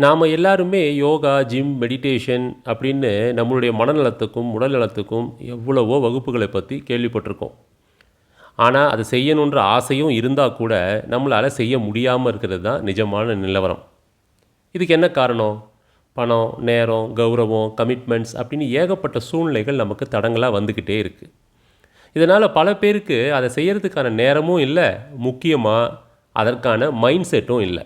நாம் எல்லாருமே yoga, gym, meditation அப்படின்னு நம்மளுடைய மனநலத்துக்கும், உடல் நலத்துக்கும் எவ்வளவோ வகுப்புகளை பற்றி கேள்விப்பட்டிருக்கோம். ஆனால் அது செய்யணுன்ற ஆசையும் இருந்தால் கூட நம்மளால் செய்ய முடியாமல் இருக்கிறது தான் நிஜமான நிலவரம். இதுக்கு என்ன காரணம்? பணம், நேரம், கௌரவம், கமிட்மெண்ட்ஸ் அப்படின்னு ஏகப்பட்ட சூழ்நிலைகள் நமக்கு தடங்களாக வந்துக்கிட்டே இருக்குது. இதனால் பல பேருக்கு அதை செய்கிறதுக்கான நேரமும் இல்லை, முக்கியமாக அதற்கான மைண்ட் செட்டும் இல்லை.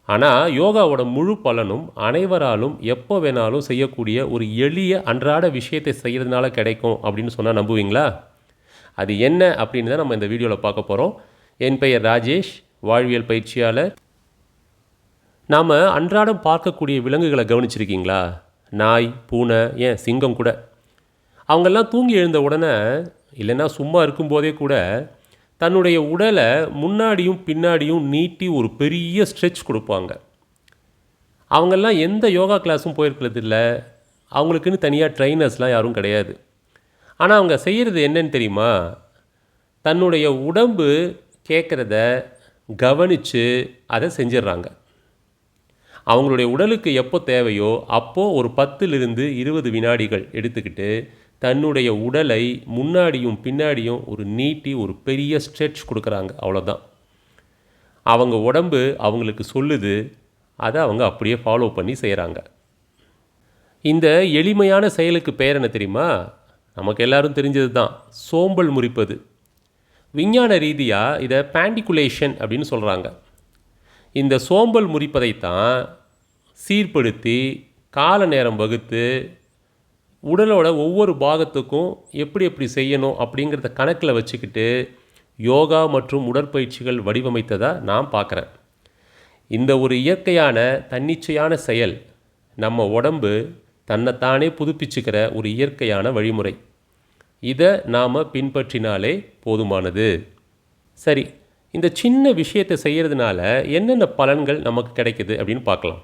ஆனால் யோகாவோட முழு பலனும் அனைவராலும் எப்போ வேணாலும் செய்யக்கூடிய ஒரு எளிய அன்றாட விஷயத்தை செய்கிறதுனால கிடைக்கும் அப்படின்னு சொன்னால் நம்புவீங்களா? அது என்ன அப்படின்னு தான் நம்ம இந்த வீடியோவில் பார்க்க போகிறோம். என் பெயர் ராஜேஷ், வாழ்வியல் பயிற்சியாளர். நாம் அன்றாடம் பார்க்கக்கூடிய விலங்குகளை கவனிச்சிருக்கீங்களா? நாய், பூனை, ஏன் சிங்கம் கூட. அவங்கெல்லாம் தூங்கி எழுந்த உடனே, இல்லைன்னா சும்மா இருக்கும்போதே கூட தன்னுடைய உடலை முன்னாடியும் பின்னாடியும் நீட்டி ஒரு பெரிய ஸ்ட்ரெச் கொடுப்பாங்க. அவங்கெல்லாம் எந்த யோகா கிளாஸும் போயிருக்கிறது இல்லை, அவங்களுக்குன்னு தனியாக ட்ரைனர்ஸ்லாம் யாரும் கிடையாது. ஆனால் அவங்க செய்கிறது என்னன்னு தெரியுமா? தன்னுடைய உடம்பு கேட்குறத கவனித்து அதை செஞ்சிடுறாங்க. அவங்களுடைய உடலுக்கு எப்போ தேவையோ அப்போது ஒரு 10லிருந்து 20 வினாடிகள் எடுத்துக்கிட்டு தன்னுடைய உடலை முன்னாடியும் பின்னாடியும் ஒரு நீட்டி ஒரு பெரிய ஸ்ட்ரெச் கொடுக்குறாங்க. அவ்வளோதான். அவங்க உடம்பு அவங்களுக்கு சொல்லுது, அதை அவங்க அப்படியே ஃபாலோ பண்ணி செய்கிறாங்க. இந்த எளிமையான செயலுக்கு பெயர் என்ன தெரியுமா? நமக்கு எல்லாரும் தெரிஞ்சது தான், சோம்பல் முறிப்பது. விஞ்ஞான ரீதியாக இதை பேண்டிகுலேஷன் அப்படின்னு சொல்கிறாங்க. இந்த சோம்பல் முறிப்பதைத்தான் சீர்படுத்தி கால நேரம் வகுத்து உடலோட ஒவ்வொரு பாகத்துக்கும் எப்படி எப்படி செய்யணும் அப்படிங்கிறத கணக்கில் வச்சுக்கிட்டு யோகா மற்றும் உடற்பயிற்சிகள் வடிவமைத்ததாக நான் பார்க்குறேன். இந்த ஒரு இயற்கையான தன்னிச்சையான செயல் நம்ம உடம்பு தன்னைத்தானே புதுப்பிச்சுக்கிற ஒரு இயற்கையான வழிமுறை. இதை நாம் பின்பற்றினாலே போதுமானது. சரி, இந்த சின்ன விஷயத்தை செய்கிறதுனால என்னென்ன பலன்கள் நமக்கு கிடைக்குது அப்படின்னு பார்க்கலாம்.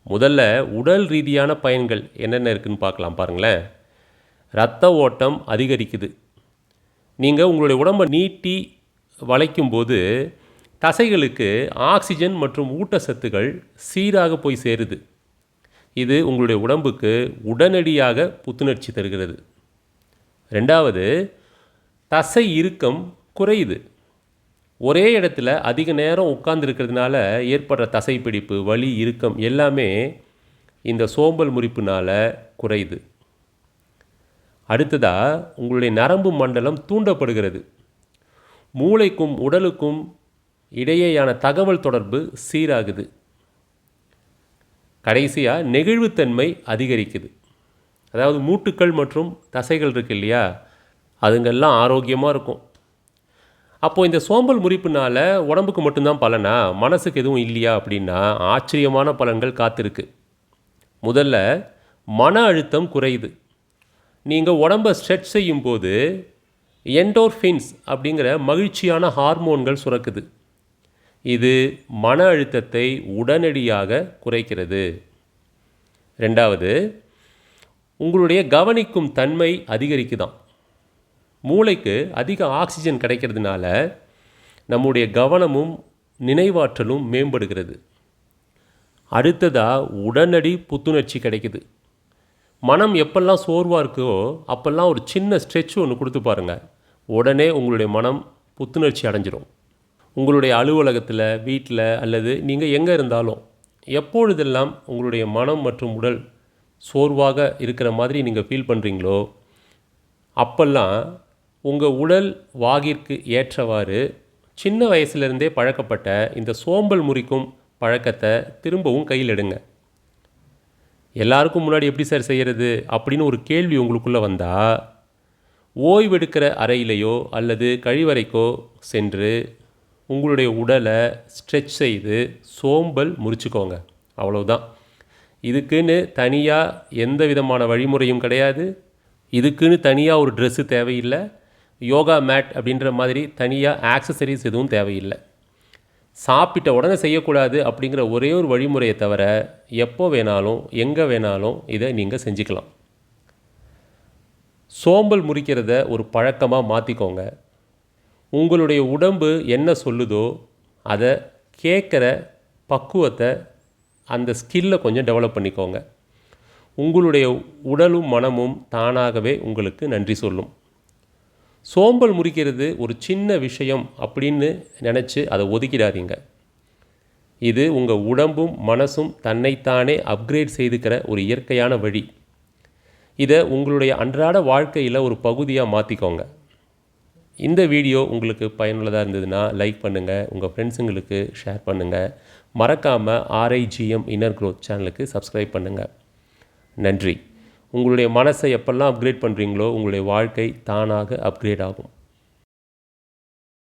முதல்ல உடல் ரீதியான பயன்கள் என்னென்ன இருக்குதுன்னு பார்க்கலாம். பாருங்களேன். இரத்த ஓட்டம் அதிகரிக்குது. நீங்கள் உங்களுடைய உடம்பை நீட்டி வளைக்கும்போது தசைகளுக்கு ஆக்சிஜன் மற்றும் ஊட்டச்சத்துக்கள் சீராக போய் சேருது. இது உங்களுடைய உடம்புக்கு உடனடியாக புத்துணர்ச்சி தருகிறது. ரெண்டாவது, தசை இறுக்கம் குறையுது. ஒரே இடத்துல அதிக நேரம் உட்கார்ந்துருக்கிறதுனால ஏற்படுற தசைப்பிடிப்பு, வலி, இறுக்கம் எல்லாமே இந்த சோம்பல் முறிப்புனால் குறையுது. அடுத்ததாக, உங்களுடைய நரம்பு மண்டலம் தூண்டப்படுகிறது. மூளைக்கும் உடலுக்கும் இடையேயான தகவல் தொடர்பு சீராகுது. கடைசியாக, நெகிழ்வுத்தன்மை அதிகரிக்குது. அதாவது மூட்டுக்கள் மற்றும் தசைகள் இருக்கு இல்லையா, அதுங்கெல்லாம் ஆரோக்கியமாக இருக்கும். அப்போது இந்த சோம்பல் முறிப்புனால் உடம்புக்கு மட்டும்தான் பலனா, மனசுக்கு எதுவும் இல்லையா அப்படின்னா ஆச்சரியமான பலன்கள் காத்திருக்கு. முதல்ல, மன அழுத்தம் குறையுது. நீங்கள் உடம்பை ஸ்ட்ரெச் செய்யும்போது என்டோர்ஃபின்ஸ் அப்படிங்கிற மகிழ்ச்சியான ஹார்மோன்கள் சுரக்குது. இது மன அழுத்தத்தை உடனடியாக குறைக்கிறது. ரெண்டாவது, உங்களுடைய கவனிக்கும் தன்மை அதிகரிக்குதாம். மூளைக்கு அதிக ஆக்சிஜன் கிடைக்கிறதுனால நம்முடைய கவனமும் நினைவாற்றலும் மேம்படுகிறது. அடுத்ததாக, உடனடி புத்துணர்ச்சி கிடைக்குது. மனம் எப்பெல்லாம் சோர்வாக இருக்கோ அப்போல்லாம் ஒரு சின்ன ஸ்ட்ரெச் ஒன்று கொடுத்து பாருங்கள், உடனே உங்களுடைய மனம் புத்துணர்ச்சி அடைஞ்சிரும். உங்களுடைய அலுவலகத்தில், வீட்டில் அல்லது நீங்கள் எங்கே இருந்தாலும் எப்பொழுதெல்லாம் உங்களுடைய மனம் மற்றும் உடல் சோர்வாக இருக்கிற மாதிரி நீங்கள் ஃபீல் பண்ணுறீங்களோ அப்போல்லாம் உங்கள் உடல் வாகிற்கு ஏற்றவாறு சின்ன வயசுலேருந்தே பழக்கப்பட்ட இந்த சோம்பல் முறிக்கும் பழக்கத்தை திரும்பவும் கையில் எடுங்க. எல்லாருக்கும் முன்னாடி எப்படி சார் செய்கிறது அப்படின்னு ஒரு கேள்வி உங்களுக்குள்ளே வந்தால், ஓய்வெடுக்கிற அறையிலையோ அல்லது கழிவறைக்கோ சென்று உங்களுடைய உடலை ஸ்ட்ரெச் செய்து சோம்பல் முறிச்சுக்கோங்க. அவ்வளவுதான். இதுக்குன்னு தனியாக எந்த விதமான வழிமுறையும் கிடையாது. இதுக்குன்னு தனியாக ஒரு ட்ரெஸ்ஸு தேவையில்லை. யோகா மேட் அப்படின்ற மாதிரி தனியாக ஆக்சசரிஸ் எதுவும் தேவையில்லை. சாப்பிட்ட உடனே செய்யக்கூடாது அப்படிங்கிற ஒரே ஒரு வழிமுறையை தவிர எப்போ வேணாலும் எங்கே வேணாலும் இதை நீங்கள் செஞ்சுக்கலாம். சோம்பல் முறிக்கிறத ஒரு பழக்கமாக மாற்றிக்கோங்க. உங்களுடைய உடம்பு என்ன சொல்லுதோ அதை கேட்குற பக்குவத்தை அந்த ஸ்கில்லை கொஞ்சம் டெவலப் பண்ணிக்கோங்க. உங்களுடைய உடலும் மனமும் தானாகவே உங்களுக்கு நன்றி சொல்லும். சோம்பல் முறிக்கிறது ஒரு சின்ன விஷயம் அப்படின்னு நினச்சி அதை ஒதுக்கிடாதீங்க. இது உங்கள் உடம்பும் மனசும் தன்னைத்தானே அப்கிரேட் செய்துக்கிற ஒரு இயற்கையான வழி. இதை உங்களுடைய அன்றாட வாழ்க்கையில் ஒரு பகுதியாக மாற்றிக்கோங்க. இந்த வீடியோ உங்களுக்கு பயனுள்ளதாக இருந்ததுன்னா லைக் பண்ணுங்கள், உங்கள் ஃப்ரெண்ட்ஸுங்களுக்கு ஷேர் பண்ணுங்கள். மறக்காமல் RIGM இன்னர் க்ரோத் சேனலுக்கு சப்ஸ்கிரைப் பண்ணுங்கள். நன்றி. உங்களுடைய மனசை எப்பெல்லாம் அப்கிரேட் பண்ணுறீங்களோ உங்களுடைய வாழ்க்கை தானாக அப்கிரேட் ஆகும்.